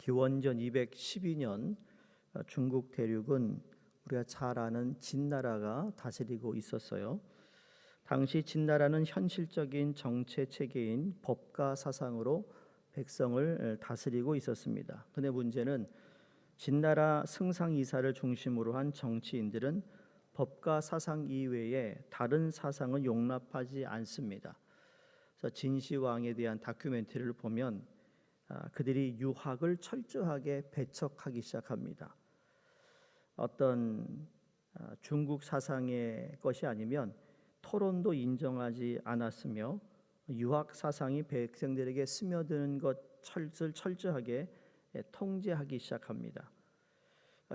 기원전 212년 중국 대륙은 우리가 잘 아는 진나라가 다스리고 있었어요. 당시 진나라는 현실적인 정체 체계인 법가 사상으로 백성을 다스리고 있었습니다. 근데 문제는 진나라 승상이사를 중심으로 한 정치인들은 법가 사상 이외에 다른 사상을 용납하지 않습니다. 그래서 진시황에 대한 다큐멘터리를 보면 그들이 유학을 철저하게 배척하기 시작합니다. 어떤 중국 사상의 것이 아니면 토론도 인정하지 않았으며 유학 사상이 백성들에게 스며드는 것을 철저하게 통제하기 시작합니다.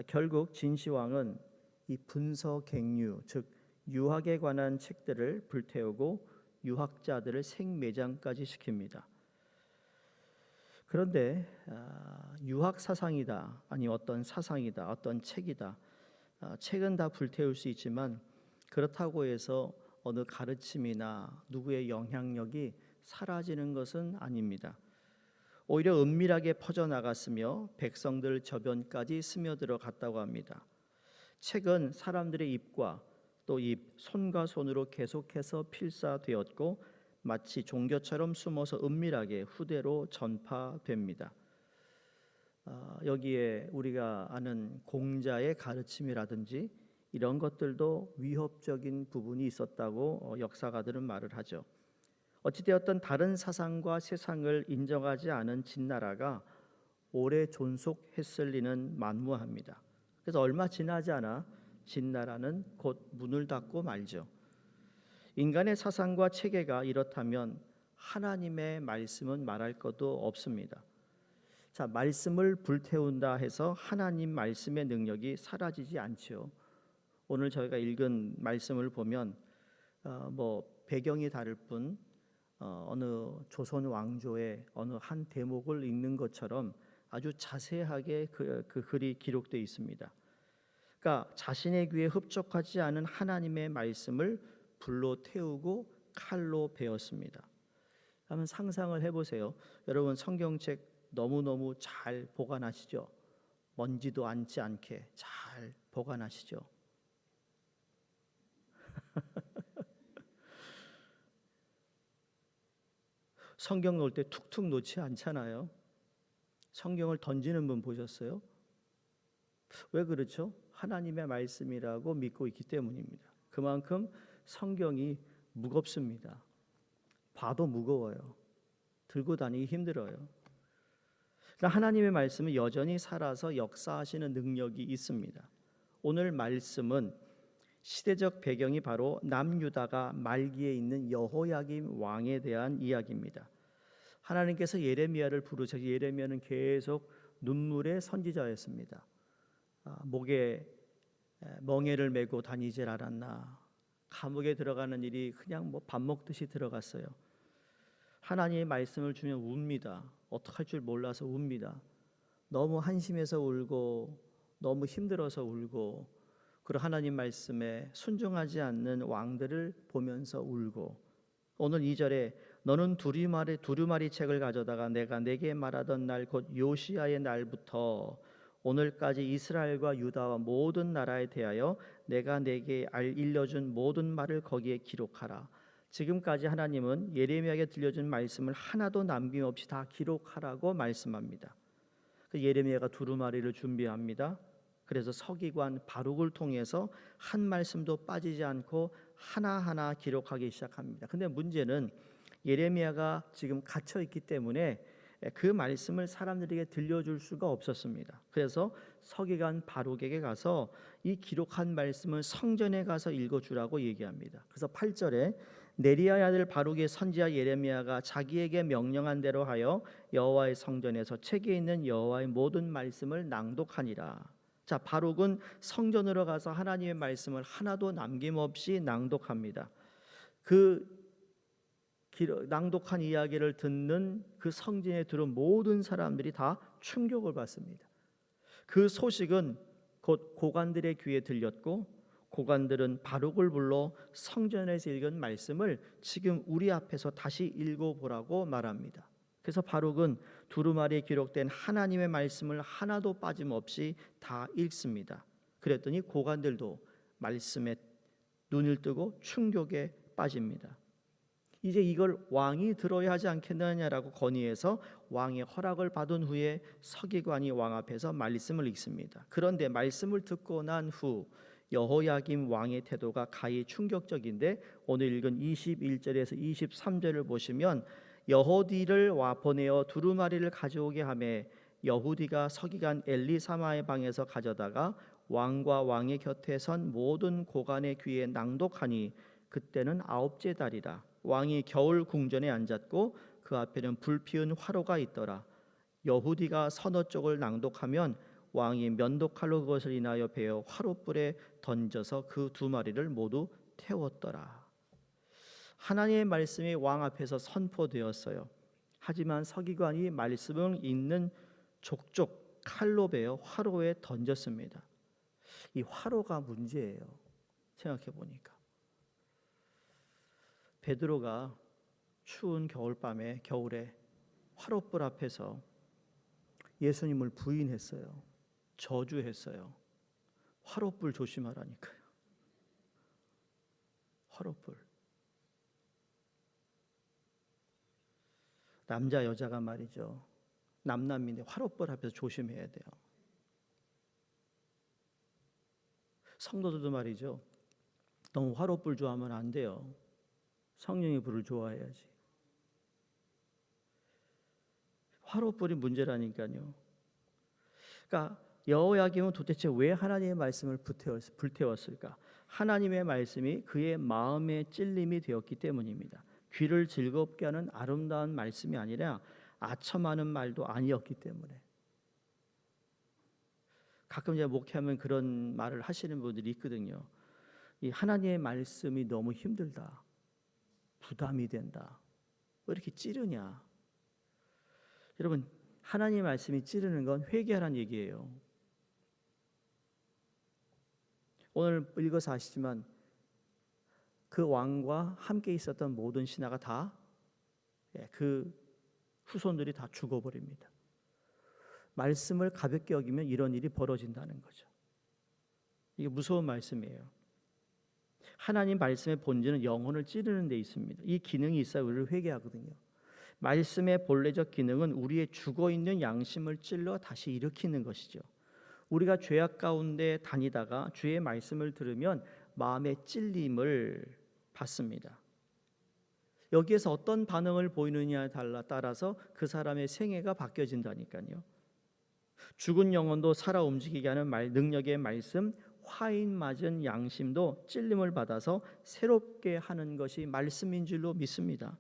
결국 진시황은 이 분서갱류, 즉 유학에 관한 책들을 불태우고 유학자들을 생매장까지 시킵니다. 그런데 유학 사상이다, 아니 어떤 사상이다, 어떤 책이다, 책은 다 불태울 수 있지만 그렇다고 해서 어느 가르침이나 누구의 영향력이 사라지는 것은 아닙니다. 오히려 은밀하게 퍼져나갔으며 백성들 저변까지 스며들어 갔다고 합니다. 책은 사람들의 입과 또 손과 손으로 계속해서 필사되었고 마치 종교처럼 숨어서 은밀하게 후대로 전파됩니다. 여기에 우리가 아는 공자의 가르침이라든지 이런 것들도 위협적인 부분이 있었다고 역사가들은 말을 하죠. 어찌되었든 다른 사상과 세상을 인정하지 않은 진나라가 오래 존속했을 리는 만무합니다. 그래서 얼마 지나지 않아 진나라는 곧 문을 닫고 말죠. 인간의 사상과 체계가 이렇다면 하나님의 말씀은 말할 것도 없습니다. 자, 말씀을 불태운다 해서 하나님 말씀의 능력이 사라지지 않죠. 오늘 저희가 읽은 말씀을 보면 배경이 다를 뿐 어느 조선 왕조의 어느 한 대목을 읽는 것처럼 아주 자세하게 그 글이 기록되어 있습니다. 그러니까 자신의 귀에 흡족하지 않은 하나님의 말씀을 불로 태우고 칼로 베었습니다. 한번 상상을 해보세요. 여러분 성경책 너무너무 잘 보관하시죠? 먼지도 앉지 않게 잘 보관하시죠? 성경 놓을 때 툭툭 놓지 않잖아요. 성경을 던지는 분 보셨어요? 왜 그렇죠? 하나님의 말씀이라고 믿고 있기 때문입니다. 그만큼 성경이 무겁습니다. 봐도 무거워요. 들고 다니기 힘들어요. 그러니까 하나님의 말씀은 여전히 살아서 역사하시는 능력이 있습니다. 오늘 말씀은 시대적 배경이 바로 남유다가 말기에 있는 여호야김 왕에 대한 이야기입니다. 하나님께서 예레미야를 부르셔. 예레미야는 계속 눈물의 선지자였습니다. 목에 멍에를 메고 다니질 않았나. 감옥에 들어가는 일이 그냥 밥 먹듯이 들어갔어요. 하나님의 말씀을 주면 웁니다. 어떡할 줄 몰라서 웁니다. 너무 한심해서 울고 너무 힘들어서 울고, 그리고 하나님 말씀에 순종하지 않는 왕들을 보면서 울고, 오늘 2절에 너는 두루마리 책을 가져다가 내가 내게 말하던 날 곧 요시야의 날부터 오늘까지 이스라엘과 유다와 모든 나라에 대하여 내가 내게 일러준 모든 말을 거기에 기록하라. 지금까지 하나님은 예레미야에게 들려준 말씀을 하나도 남김없이 다 기록하라고 말씀합니다. 예레미야가 두루마리를 준비합니다. 그래서 서기관 바룩을 통해서 한 말씀도 빠지지 않고 하나하나 기록하기 시작합니다. 근데 문제는 예레미야가 지금 갇혀 있기 때문에 그 말씀을 사람들에게 들려줄 수가 없었습니다. 그래서 서기관 바룩에게 가서 이 기록한 말씀을 성전에 가서 읽어주라고 얘기합니다. 그래서 8절에 네리야의 아들 바룩의 선지자 예레미야가 자기에게 명령한 대로 하여 여호와의 성전에서 책에 있는 여호와의 모든 말씀을 낭독하니라. 자, 바룩은 성전으로 가서 하나님의 말씀을 하나도 남김없이 낭독합니다. 그 낭독한 이야기를 듣는 그 성전에 들어온 모든 사람들이 다 충격을 받습니다. 그 소식은 곧 고관들의 귀에 들렸고, 고관들은 바룩을 불러 성전에서 읽은 말씀을 지금 우리 앞에서 다시 읽어보라고 말합니다. 그래서 바룩은 두루마리에 기록된 하나님의 말씀을 하나도 빠짐없이 다 읽습니다. 그랬더니 고관들도 말씀에 눈을 뜨고 충격에 빠집니다. 이제 이걸 왕이 들어야 하지 않겠느냐라고 건의해서 왕의 허락을 받은 후에 서기관이 왕 앞에서 말씀을 읽습니다. 그런데 말씀을 듣고 난 후 여호야김 왕의 태도가 가히 충격적인데, 오늘 읽은 21절에서 23절을 보시면 여호디를 와 보내어 두루마리를 가져오게 하매 여후디가 서기관 엘리사마의 방에서 가져다가 왕과 왕의 곁에 선 모든 고관의 귀에 낭독하니 그때는 9째 달이라. 왕이 겨울 궁전에 앉았고 그 앞에는 불피운 화로가 있더라. 여후디가 서너 쪽을 낭독하면 왕이 면도칼로 그것을 인하여 베어 화로불에 던져서 그 두 마리를 모두 태웠더라. 하나님의 말씀이 왕 앞에서 선포되었어요. 하지만 서기관이 말씀을 읽는 족족 칼로 베어 화로에 던졌습니다. 이 화로가 문제예요. 생각해 보니까 베드로가 추운 겨울에 화롯불 앞에서 예수님을 부인했어요. 저주했어요. 화롯불 조심하라니까요. 화롯불. 남자 여자가 말이죠. 남남인데 화롯불 앞에서 조심해야 돼요. 성도들도 말이죠. 너무 화롯불 좋아하면 안 돼요. 성령의 불을 좋아해야지. 화롯불이 문제라니까요. 그러니까 여호야김은 도대체 왜 하나님의 말씀을 불태웠을까? 하나님의 말씀이 그의 마음의 찔림이 되었기 때문입니다. 귀를 즐겁게 하는 아름다운 말씀이 아니라 아첨하는 말도 아니었기 때문에. 가끔 제가 목회하면 그런 말을 하시는 분들이 있거든요. 이 하나님의 말씀이 너무 힘들다, 부담이 된다, 왜 이렇게 찌르냐. 여러분, 하나님의 말씀이 찌르는 건 회개하라는 얘기예요. 오늘 읽어서 아시지만 그 왕과 함께 있었던 모든 신하가 다, 그 후손들이 다 죽어버립니다. 말씀을 가볍게 여기면 이런 일이 벌어진다는 거죠. 이게 무서운 말씀이에요. 하나님 말씀의 본질은 영혼을 찌르는 데 있습니다. 이 기능이 있어야 우리를 회개하거든요. 말씀의 본래적 기능은 우리의 죽어있는 양심을 찔러 다시 일으키는 것이죠. 우리가 죄악 가운데 다니다가 주의 말씀을 들으면 마음의 찔림을 받습니다. 여기에서 어떤 반응을 보이느냐에 따라서 그 사람의 생애가 바뀌어진다니까요. 죽은 영혼도 살아 움직이게 하는 능력의 말씀, 화인 맞은 양심도 찔림을 받아서 새롭게 하는 것이 말씀인 줄로 믿습니다.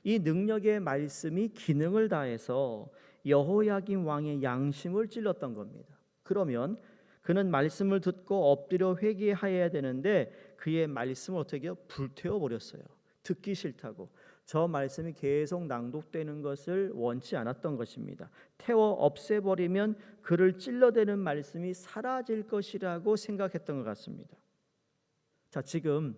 이 능력의 말씀이 기능을 다해서 여호야김 왕의 양심을 찔렀던 겁니다. 그러면 그는 말씀을 듣고 엎드려 회개해야 되는데 그의 말씀을 어떻게 해요? 불태워 버렸어요. 듣기 싫다고. 저 말씀이 계속 낭독되는 것을 원치 않았던 것입니다. 태워 없애버리면 그를 찔러대는 말씀이 사라질 것이라고 생각했던 것 같습니다. 자, 지금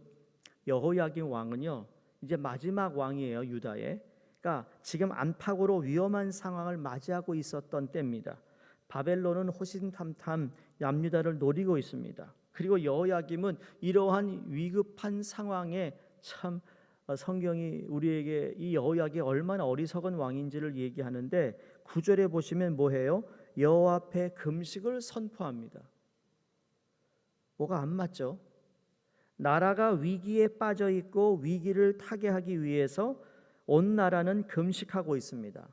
여호야김 왕은요, 이제 마지막 왕이에요, 유다의. 그러니까 지금 안팎으로 위험한 상황을 맞이하고 있었던 때입니다. 바벨론은 호신탐탐 남유다를 노리고 있습니다. 그리고 여호야김은 이러한 위급한 상황에 참 성경이 우리에게 이 여호야김이 얼마나 어리석은 왕인지를 얘기하는데 9절에 보시면 뭐해요? 여호와 앞에 금식을 선포합니다. 뭐가 안 맞죠? 나라가 위기에 빠져 있고 위기를 타개하기 위해서 온 나라는 금식하고 있습니다.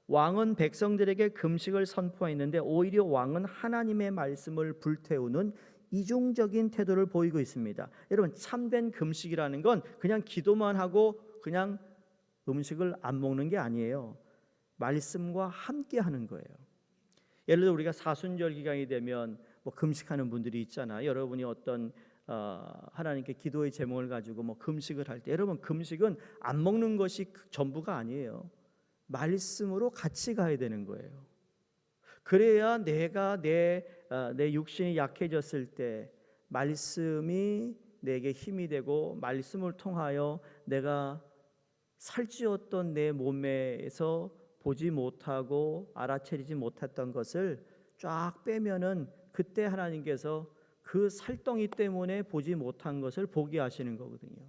왕은 백성들에게 금식을 선포했는데 오히려 왕은 하나님의 말씀을 불태우는 이중적인 태도를 보이고 있습니다. 여러분, 참된 금식이라는 건 그냥 기도만 하고 그냥 음식을 안 먹는 게 아니에요. 말씀과 함께 하는 거예요. 예를 들어 우리가 사순절 기간이 되면 뭐 금식하는 분들이 있잖아요. 여러분이 어떤 하나님께 기도의 제목을 가지고 뭐 금식을 할 때, 여러분, 금식은 안 먹는 것이 전부가 아니에요. 말씀으로 같이 가야 되는 거예요. 그래야 내가 내 육신이 약해졌을 때 말씀이 내게 힘이 되고 말씀을 통하여 내가 살찌웠던 내 몸에서 보지 못하고 알아채리지 못했던 것을 쫙 빼면은 그때 하나님께서 그 살덩이 때문에 보지 못한 것을 보게 하시는 거거든요.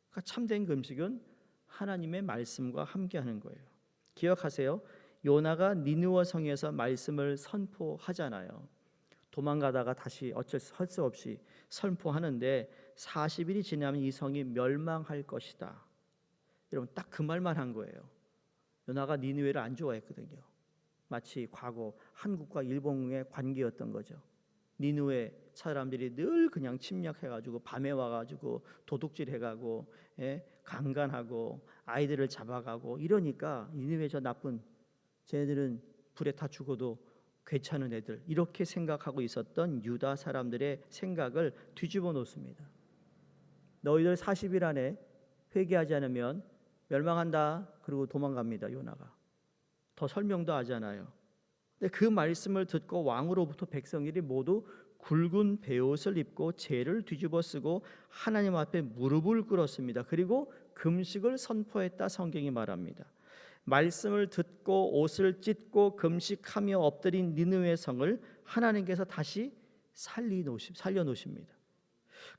그러니까 참된 금식은 하나님의 말씀과 함께하는 거예요. 기억하세요. 요나가 니느웨 성에서 말씀을 선포하잖아요. 도망가다가 다시 어쩔 수 없이 선포하는데 40일이 지나면 이 성이 멸망할 것이다. 여러분 딱 그 말만 한 거예요. 요나가 니느웨를 안 좋아했거든요. 마치 과거 한국과 일본의 관계였던 거죠. 니느웨 사람들이 늘 그냥 침략해가지고 밤에 와가지고 도둑질해가고 강간하고 아이들을 잡아가고 이러니까 니느웨 저 나쁜 쟤네들은 불에 타 죽어도 괜찮은 애들 이렇게 생각하고 있었던 유다 사람들의 생각을 뒤집어 놓습니다. 너희들 40일 안에 회개하지 않으면 멸망한다. 그리고 도망갑니다. 요나가. 더 설명도 하잖아요. 근데 그 말씀을 듣고 왕으로부터 백성들이 모두 굵은 베옷을 입고 재를 뒤집어 쓰고 하나님 앞에 무릎을 꿇었습니다. 그리고 금식을 선포했다 성경이 말합니다. 말씀을 듣고 옷을 찢고 금식하며 엎드린 니느웨 성을 하나님께서 다시 살려놓으십니다.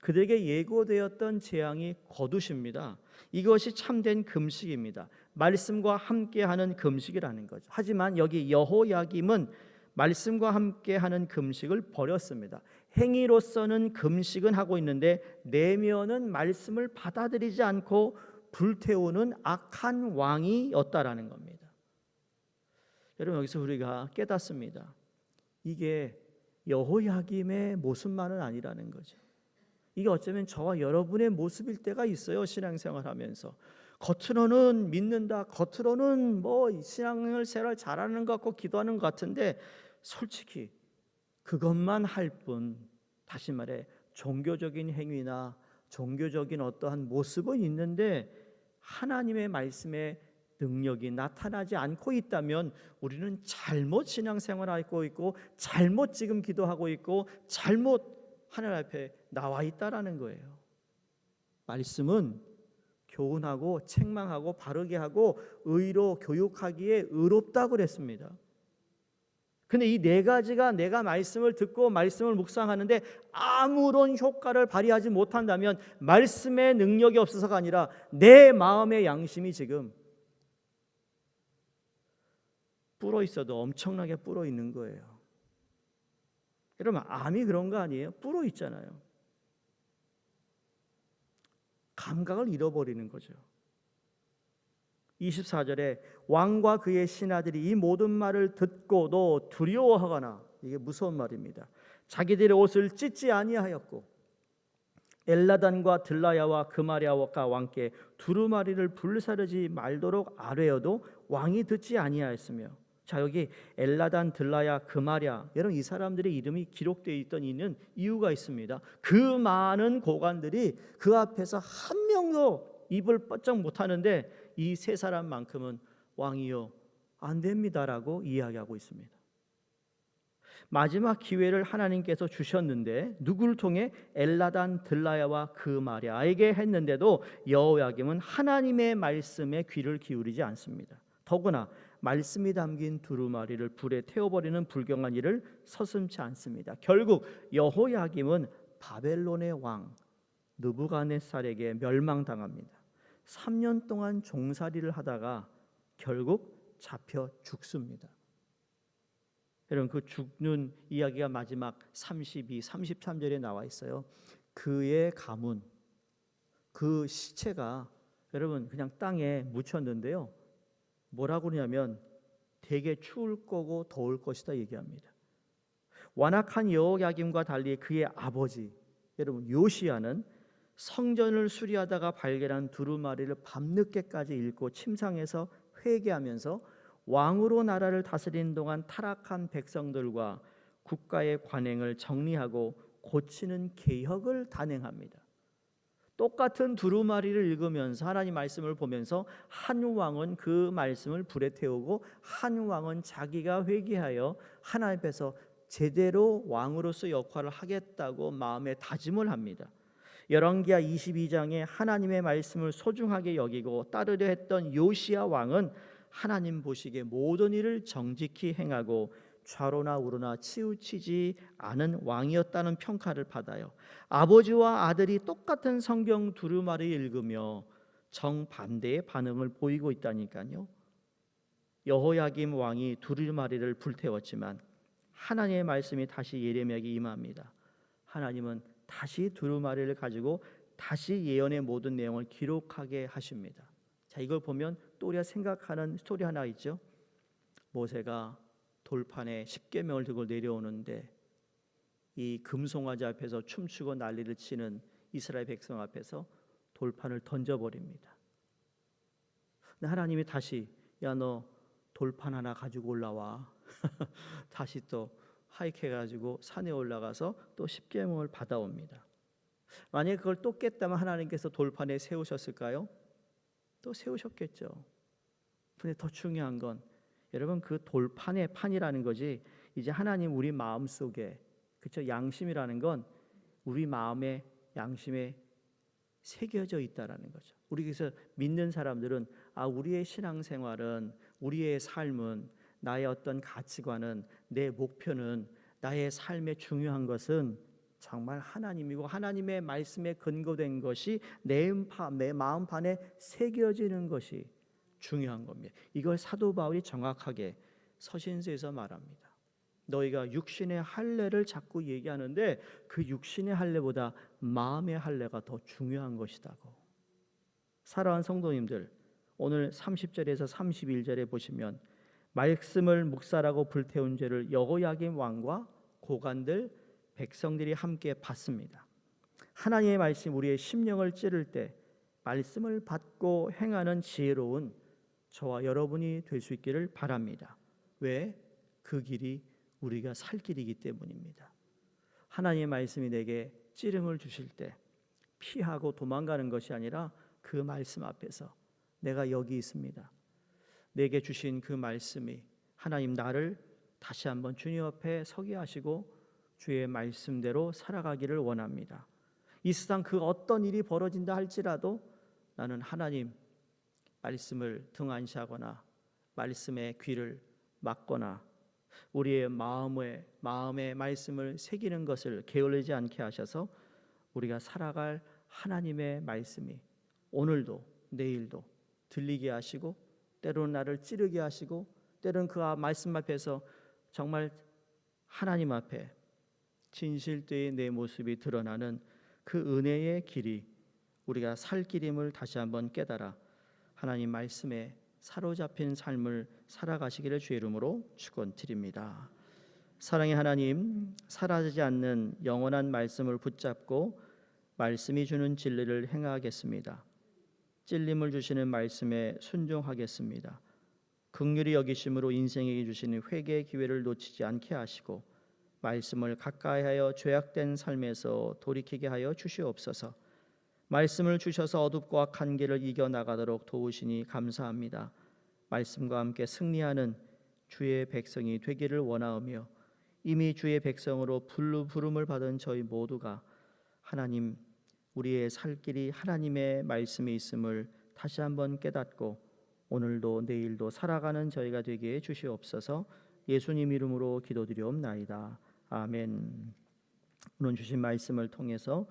그들에게 예고되었던 재앙이 거두십니다. 이것이 참된 금식입니다. 말씀과 함께하는 금식이라는 거죠. 하지만 여기 여호야김은 말씀과 함께하는 금식을 버렸습니다. 행위로서는 금식은 하고 있는데 내면은 말씀을 받아들이지 않고 불태우는 악한 왕이었다라는 겁니다. 여러분 여기서 우리가 깨닫습니다. 이게 여호야김의 모습만은 아니라는 거죠. 이게 어쩌면 저와 여러분의 모습일 때가 있어요. 신앙생활하면서 겉으로는 믿는다, 겉으로는 뭐 신앙을 생활 잘하는 것 같고 기도하는 것 같은데 솔직히 그것만 할 뿐, 다시 말해 종교적인 행위나 종교적인 어떠한 모습은 있는데 하나님의 말씀에 능력이 나타나지 않고 있다면 우리는 잘못 신앙생활하고 있고 잘못 지금 기도하고 있고 잘못 하나님 앞에 나와 있다라는 거예요. 말씀은 교훈하고 책망하고 바르게 하고 의로 교육하기에 의롭다고 그랬습니다. 근데 이 네 가지가 내가 말씀을 듣고 말씀을 묵상하는데 아무런 효과를 발휘하지 못한다면 말씀의 능력이 없어서가 아니라 내 마음의 양심이 지금 불어 있어도 엄청나게 불어 있는 거예요. 여러분 암이 그런 거 아니에요? 불어 있잖아요. 감각을 잃어버리는 거죠. 24절에 왕과 그의 신하들이 이 모든 말을 듣고도 두려워하거나, 이게 무서운 말입니다. 자기들의 옷을 찢지 아니하였고 엘라단과 들라야와 그마랴와 왕께 두루마리를 불사르지 말도록 아뢰어도 왕이 듣지 아니하였으며. 자, 여기 엘라단, 들라야, 그마랴, 여러분 이 사람들의 이름이 기록되어 있던 이는 이유가 있습니다. 그 많은 고관들이 그 앞에서 한 명도 입을 뻗쩍 못하는데 이 세 사람만큼은 왕이요 안 됩니다라고 이야기하고 있습니다. 마지막 기회를 하나님께서 주셨는데 누구를 통해? 엘라단, 들라야와 그마랴에게 했는데도 여호야김은 하나님의 말씀에 귀를 기울이지 않습니다. 더구나 말씀이 담긴 두루마리를 불에 태워버리는 불경한 일을 서슴지 않습니다. 결국 여호야김은 바벨론의 왕 느부갓네살에게 멸망당합니다. 3년 동안 종살이를 하다가 결국 잡혀 죽습니다. 여러분 그 죽는 이야기가 마지막 32, 33절에 나와 있어요. 그의 가문, 그 시체가 여러분 그냥 땅에 묻혔는데요. 뭐라고 그러냐면 되게 추울 거고 더울 것이다 얘기합니다. 완악한 여호야김과 달리 그의 아버지 여러분 요시야는 성전을 수리하다가 발견한 두루마리를 밤늦게까지 읽고 침상에서 회개하면서 왕으로 나라를 다스리는 동안 타락한 백성들과 국가의 관행을 정리하고 고치는 개혁을 단행합니다. 똑같은 두루마리를 읽으면서 하나님 말씀을 보면서 한 왕은 그 말씀을 불에 태우고 한 왕은 자기가 회개하여 하나님 앞에서 제대로 왕으로서 역할을 하겠다고 마음에 다짐을 합니다. 열왕기하 22장에 하나님의 말씀을 소중하게 여기고 따르려 했던 요시야 왕은 하나님 보시기에 모든 일을 정직히 행하고 좌로나 우로나 치우치지 않은 왕이었다는 평가를 받아요. 아버지와 아들이 똑같은 성경 두루마리 읽으며 정반대의 반응을 보이고 있다니까요. 여호야김 왕이 두루마리를 불태웠지만 하나님의 말씀이 다시 예레미야에게 임합니다. 하나님은 다시 두루마리를 가지고 다시 예언의 모든 내용을 기록하게 하십니다. 자, 이걸 보면 또 우리가 생각하는 스토리 하나 있죠. 모세가 돌판에 십계명을 들고 내려오는데 이 금송아지 앞에서 춤추고 난리를 치는 이스라엘 백성 앞에서 돌판을 던져버립니다. 근데 하나님이 다시 야, 너 돌판 하나 가지고 올라와. 다시 또 하이크해가지고 산에 올라가서 또 십계명을 받아옵니다. 만약에 그걸 또 깼다면 하나님께서 돌판에 세우셨을까요? 또 세우셨겠죠. 근데 더 중요한 건 여러분 그 돌판의 판이라는 거지 이제 하나님 우리 마음속에 그렇죠? 양심이라는 건 우리 마음에 양심에 새겨져 있다라는 거죠. 우리 그래서 믿는 사람들은 우리의 신앙생활은 우리의 삶은 나의 어떤 가치관은 내 목표는 나의 삶에 중요한 것은 정말 하나님이고 하나님의 말씀에 근거된 것이 내 마음판에 새겨지는 것이 중요한 겁니다. 이걸 사도 바울이 정확하게 서신서에서 말합니다. 너희가 육신의 할례를 자꾸 얘기하는데 그 육신의 할례보다 마음의 할례가 더 중요한 것이다고. 사랑하는 성도님들, 오늘 30절에서 31절에 보시면 말씀을 묵살하고 불태운 죄를 여호야김 왕과 고관들 백성들이 함께 받습니다. 하나님의 말씀 우리의 심령을 찌를 때 말씀을 받고 행하는 지혜로운 저와 여러분이 될 수 있기를 바랍니다. 왜? 그 길이 우리가 살 길이기 때문입니다. 하나님의 말씀이 내게 찌름을 주실 때 피하고 도망가는 것이 아니라 그 말씀 앞에서 내가 여기 있습니다. 내게 주신 그 말씀이 하나님 나를 다시 한번 주님 앞에 서게 하시고 주의 말씀대로 살아가기를 원합니다. 이 세상 그 어떤 일이 벌어진다 할지라도 나는 하나님 말씀을 등한시하거나 말씀의 귀를 막거나 우리의 마음에 말씀을 새기는 것을 게을르지 않게 하셔서 우리가 살아갈 하나님의 말씀이 오늘도 내일도 들리게 하시고 때로는 나를 찌르게 하시고 때로는 그 말씀 앞에서 정말 하나님 앞에 진실되이 내 모습이 드러나는 그 은혜의 길이 우리가 살 길임을 다시 한번 깨달아 하나님 말씀에 사로잡힌 삶을 살아가시기를 주의 이름으로 축원드립니다. 사랑의 하나님, 사라지지 않는 영원한 말씀을 붙잡고 말씀이 주는 진리를 행하겠습니다. 찔림을 주시는 말씀에 순종하겠습니다. 긍휼히 여기심으로 인생에게 주시는 회개의 기회를 놓치지 않게 하시고 말씀을 가까이하여 죄악된 삶에서 돌이키게 하여 주시옵소서. 말씀을 주셔서 어둡고 악한 길을 이겨나가도록 도우시니 감사합니다. 말씀과 함께 승리하는 주의 백성이 되기를 원하오며 이미 주의 백성으로 부름을 받은 저희 모두가 하나님 우리의 살 길이 하나님의 말씀이 있음을 다시 한번 깨닫고 오늘도 내일도 살아가는 저희가 되게 주시옵소서. 예수님 이름으로 기도드리옵나이다. 아멘. 오늘 주신 말씀을 통해서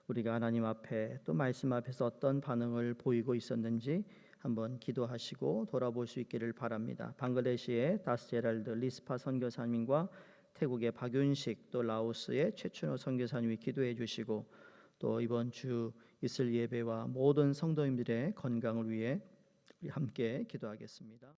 우리가 하나님 앞에 또 말씀 앞에서 어떤 반응을 보이고 있었는지 한번 기도하시고 돌아볼 수 있기를 바랍니다. 방글라데시의 다스제랄드 리스파 선교사님과 태국의 박윤식 또 라오스의 최춘호 선교사님이 기도해 주시고 또 이번 주 있을 예배와 모든 성도님들의 건강을 위해 우리 함께 기도하겠습니다.